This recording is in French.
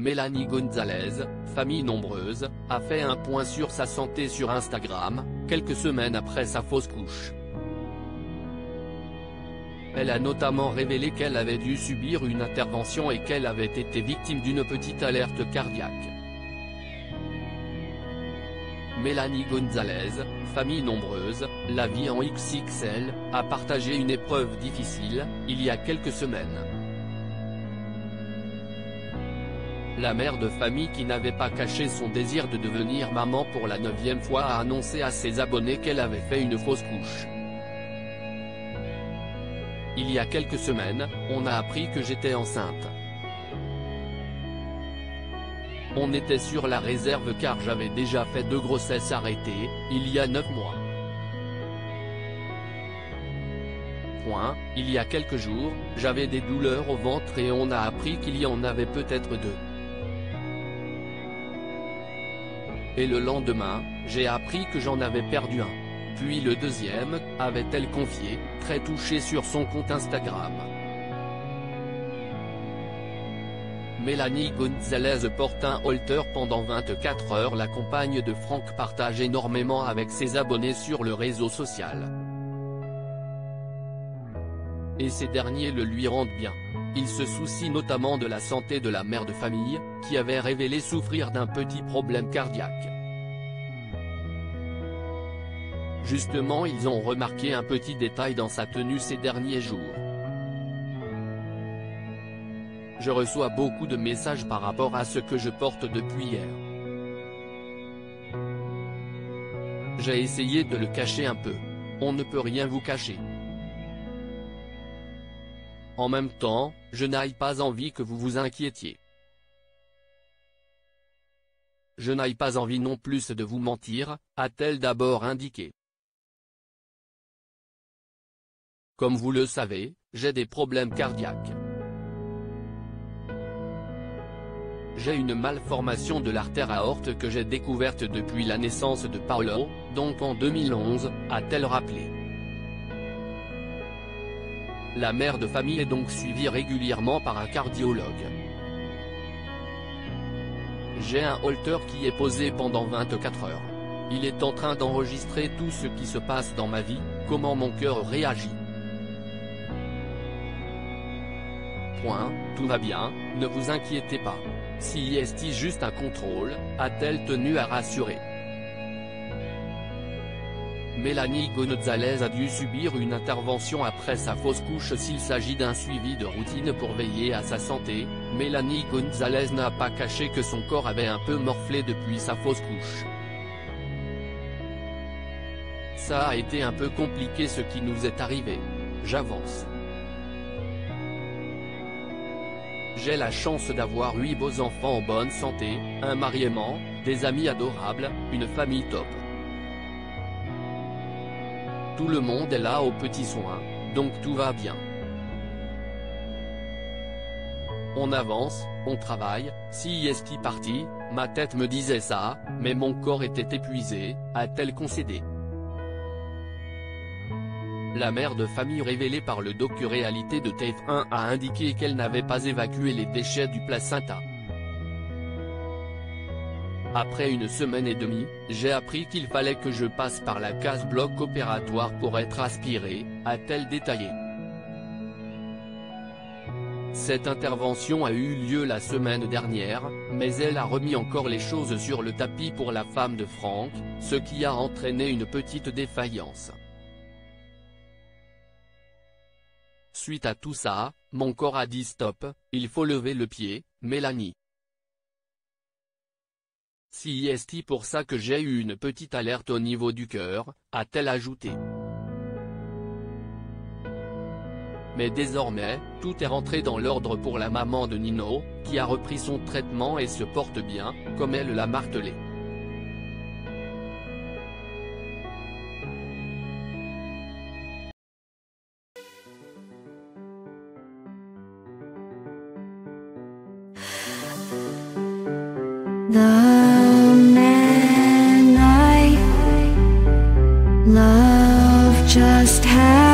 Mélanie Gonzalez, famille nombreuse, a fait un point sur sa santé sur Instagram, quelques semaines après sa fausse couche. Elle a notamment révélé qu'elle avait dû subir une intervention et qu'elle avait été victime d'une petite alerte cardiaque. Mélanie Gonzalez, famille nombreuse, la vie en XXL, a partagé une épreuve difficile, il y a quelques semaines. La mère de famille qui n'avait pas caché son désir de devenir maman pour la 9e fois a annoncé à ses abonnés qu'elle avait fait une fausse couche. Il y a quelques semaines, on a appris que j'étais enceinte. On était sur la réserve car j'avais déjà fait 2 grossesses arrêtées, il y a 9 mois. Il y a quelques jours, j'avais des douleurs au ventre et on a appris qu'il y en avait peut-être 2. Et le lendemain, j'ai appris que j'en avais perdu un. Puis le deuxième, avait-elle confié, très touchée sur son compte Instagram. Mélanie Gonzalez porte un halter pendant 24 heures. La compagne de Franck partage énormément avec ses abonnés sur le réseau social. Et ces derniers le lui rendent bien. Il se soucie notamment de la santé de la mère de famille, qui avait révélé souffrir d'un petit problème cardiaque. Justement, ils ont remarqué un petit détail dans sa tenue ces derniers jours. Je reçois beaucoup de messages par rapport à ce que je porte depuis hier. J'ai essayé de le cacher un peu. On ne peut rien vous cacher. En même temps, je n'ai pas envie que vous vous inquiétiez. Je n'ai pas envie non plus de vous mentir, a-t-elle d'abord indiqué. Comme vous le savez, j'ai des problèmes cardiaques. J'ai une malformation de l'artère aorte que j'ai découverte depuis la naissance de Paolo, donc en 2011, a-t-elle rappelé. La mère de famille est donc suivie régulièrement par un cardiologue. J'ai un holter qui est posé pendant 24 heures. Il est en train d'enregistrer tout ce qui se passe dans ma vie, comment mon cœur réagit. Tout va bien, ne vous inquiétez pas. Si est juste un contrôle, a-t-elle tenu à rassurer. Mélanie Gonzalez a dû subir une intervention après sa fausse couche. S'il s'agit d'un suivi de routine pour veiller à sa santé, Mélanie Gonzalez n'a pas caché que son corps avait un peu morflé depuis sa fausse couche. Ça a été un peu compliqué ce qui nous est arrivé. J'avance. J'ai la chance d'avoir 8 beaux enfants en bonne santé, un mari aimant, des amis adorables, une famille top. Tout le monde est là aux petits soins, donc tout va bien. On avance, on travaille. Si est parti, ma tête me disait ça, mais mon corps était épuisé, a-t-elle concédé. La mère de famille révélée par le docu-réalité de TF1 a indiqué qu'elle n'avait pas évacué les déchets du placenta. Après 1 semaine et demie, j'ai appris qu'il fallait que je passe par la case bloc opératoire pour être aspiré, a-t-elle détaillé. Cette intervention a eu lieu la semaine dernière, mais elle a remis encore les choses sur le tapis pour la femme de Franck, ce qui a entraîné une petite défaillance. Suite à tout ça, mon corps a dit stop, il faut lever le pied, Mélanie. Si est pour ça que j'ai eu une petite alerte au niveau du cœur, a-t-elle ajouté. Mais désormais, tout est rentré dans l'ordre pour la maman de Nino, qui a repris son traitement et se porte bien, comme elle l'a martelé. The man I love just had